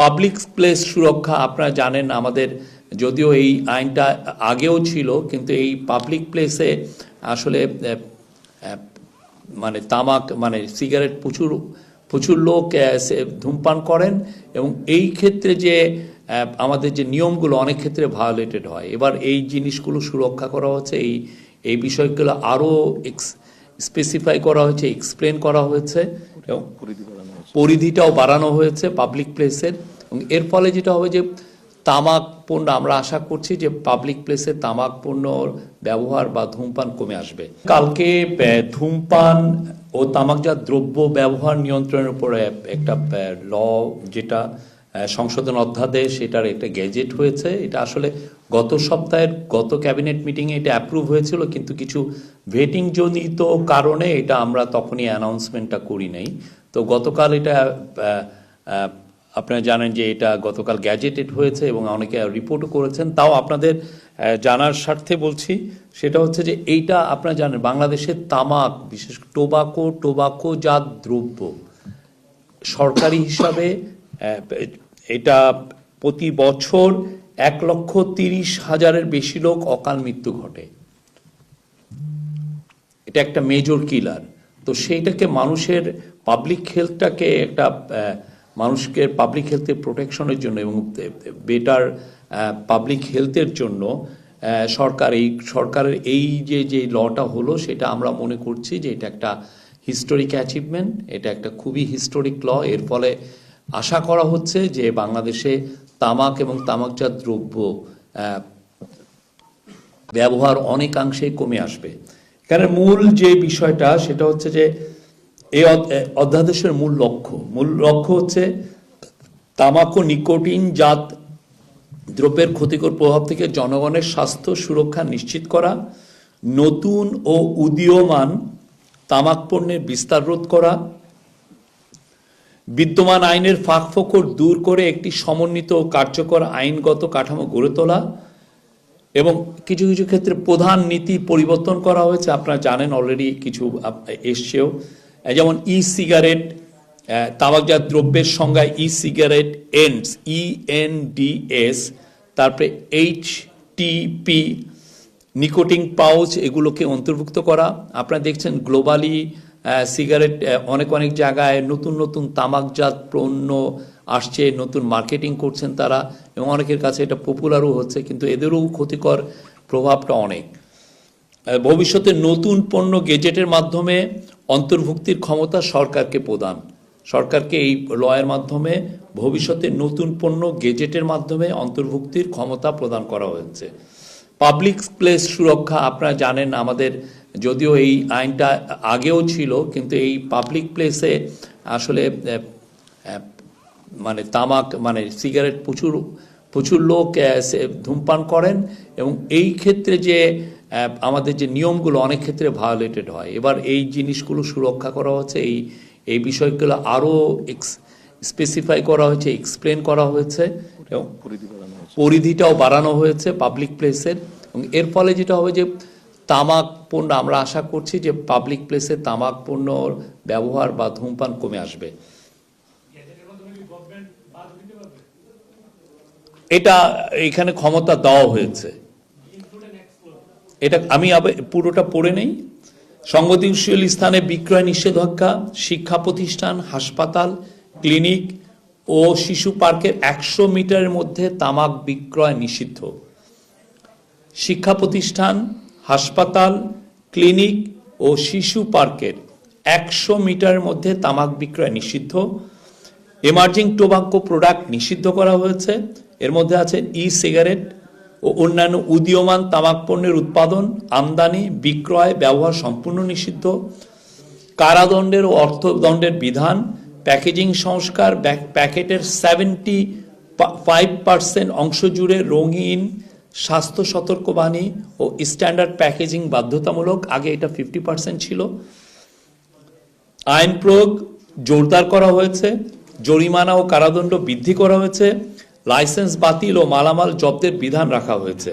Public place সুরক্ষা আপনারা জানেন, আমাদের যদিও এই আইনটা আগেও ছিল, কিন্তু এই পাবলিক প্লেসে আসলে মানে তামাক মানে সিগারেট প্রচুর লোক ধূমপান করেন, এবং এই ক্ষেত্রে যে আমাদের যে নিয়মগুলো অনেক ক্ষেত্রে ভায়োলেটেড হয়। এবার এই জিনিসগুলো সুরক্ষা করা হচ্ছে, এই বিষয়গুলো আরও স্পেসিফাই করা হয়েছে, এক্সপ্লেন করা হয়েছে, এবং পরিধিটাও বাড়ানো হয়েছে পাবলিক প্লেসের। এবং এর ফলে যেটা হবে যে তামাক পণ্য, আমরা আশা করছি যে পাবলিক প্লেসে তামাক পণ্য ব্যবহার বা ধূমপান কমে আসবে। কালকে ধূমপান ও তামাকজাত দ্রব্য ব্যবহার নিয়ন্ত্রণের উপরে একটা ল, যেটা সংশোধন অধ্যাদেশ, এটার একটা গেজেট হয়েছে। এটা আসলে গত সপ্তাহের গত ক্যাবিনেট মিটিংয়ে এটা অ্যাপ্রুভ হয়েছিল, কিন্তু কিছু ভেটিং জনিত কারণে এটা আমরা তখনই অ্যানাউন্সমেন্টটা করি নাই। তো গতকাল এটা আপনারা জানেন যে এটা গতকাল গ্যাজেটেড হয়েছে এবং অনেকে রিপোর্টও করেছেন। তাও আপনাদের জানার স্বার্থে বলছি, সেটা হচ্ছে যে এইটা আপনারা জানেন বাংলাদেশের তামাক, বিশেষ টোবাকোজাত দ্রব্য সরকারি হিসাবে এটা প্রতি বছর 1,30,000-এর বেশি লোক অকাল মৃত্যু ঘটে। এটা একটা মেজর কিলার। তো সেইটাকে মানুষের পাবলিক হেলথটাকে একটা মানুষকে পাবলিক হেলথের প্রোটেকশনের জন্য এবং বেটার পাবলিক হেলথের জন্য সরকারের এই যে লটা হলো, সেটা আমরা মনে করছি যে এটা একটা হিস্টোরিক অ্যাচিভমেন্ট, এটা একটা খুবই হিস্টোরিক ল। এর ফলে আশা করা হচ্ছে যে বাংলাদেশে তামাক এবং তামাকজাত দ্রব্য ব্যবহার অনেকাংশেই কমে আসবে। এখানে মূল যে বিষয়টা সেটা হচ্ছে যে এই অধ্যাদেশের মূল লক্ষ্য হচ্ছে তামাক ও নিকোটিন জাত দ্রব্যের ক্ষতিকর প্রভাব থেকে জনগণের স্বাস্থ্য সুরক্ষা নিশ্চিত করা, নতুন ও উদীয়মান তামাক পণ্যের বিস্তার রোধ করা, বিদ্যমান আইনের ফাঁকফোকর দূর করে একটি সমন্বিত ও কার্যকর আইনগত কাঠামো গড়ে তোলা, এবং কিছু কিছু ক্ষেত্রে প্রধান নীতি পরিবর্তন করা হয়েছে। আপনারা জানেন অলরেডি কিছু এসছেও, যেমন ই সিগারেট, তামাকজাত দ্রব্যের সংজ্ঞায় ই সিগারেট এন্ডস, ENDS, তারপরে HTP, নিকোটিন পাউচ, এগুলোকে অন্তর্ভুক্ত করা। আপনারা দেখছেন গ্লোবালি সিগারেট অনেক জায়গায় নতুন তামাকজাত পণ্য আসছে, নতুন মার্কেটিং করছেন তারা, এবং অনেকের কাছে এটা পপুলারও হচ্ছে, কিন্তু এদেরও ক্ষতিকর প্রভাবটা অনেক। ভবিষ্যতে নতুন পণ্য গেজেটের মাধ্যমে অন্তর্ভুক্তির ক্ষমতা সরকারকে এই লয়ের মাধ্যমে ভবিষ্যতে নতুন পণ্য গেজেটের মাধ্যমে অন্তর্ভুক্তির ক্ষমতা প্রদান করা হয়েছে। পাবলিক প্লেস সুরক্ষা আপনারা জানেন, আমাদের যদিও এই আইনটা আগেও ছিল, কিন্তু এই পাবলিক প্লেসে আসলে মানে তামাক মানে সিগারেট প্রচুর লোক ধূমপান করেন, এবং এই ক্ষেত্রে যে আমাদের যে নিয়মগুলো অনেক ক্ষেত্রে ভায়োলেটেড হয়। এবার এই জিনিসগুলো সুরক্ষা করা হচ্ছে, এই বিষয়গুলো আরও স্পেসিফাই করা হয়েছে, এক্সপ্লেন করা হয়েছে, এবং পরিধিটাও বাড়ানো হয়েছে পাবলিক প্লেসের। এবং এর ফলে যেটা হবে যে তামাক পণ্য, আমরা আশা করছি যে পাবলিক প্লেসে তামাক পণ্য ব্যবহার বা ধূমপান কমে আসবে। এটা এখানে ক্ষমতা দেওয়া হয়েছে, এটা আমি পুরোটা পড়ে নেই। সংবেদনশীল স্থানে বিক্রয় নিষেধাজ্ঞা, শিক্ষা প্রতিষ্ঠান, হাসপাতাল, ক্লিনিক ও শিশু পার্কের 100 মিটারের মধ্যে তামাক বিক্রয় নিষিদ্ধ। শিক্ষা প্রতিষ্ঠান, হাসপাতাল, ক্লিনিক ও শিশু পার্কের 100 মিটারের মধ্যে তামাক বিক্রয় নিষিদ্ধ। এমার্জিং টোবাকো প্রোডাক্ট নিষিদ্ধ করা হয়েছে। এর মধ্যে আছে ই সিগারেট ও অন্যান্য উদীয়মান তামাক পণ্যের উৎপাদন, আমদানি, বিক্রয়, ব্যবহার সম্পূর্ণ নিষিদ্ধ। কারাদণ্ডের ও অর্থদণ্ডের বিধান, প্যাকেজিং সংস্কার, প্যাকেটের 75% অংশ জুড়ে রঙিন, স্বাস্থ্য সতর্কবাণী ও স্ট্যান্ডার্ড প্যাকেজিং বাধ্যতামূলক। আগে এটা 50% ছিল। আইন প্রয়োগ জোরদার করা হয়েছে, জরিমানা ও কারাদণ্ড বৃদ্ধি করা হয়েছে, লাইসেন্স বাতিল ও মালামাল জব্দের বিধান রাখা হয়েছে।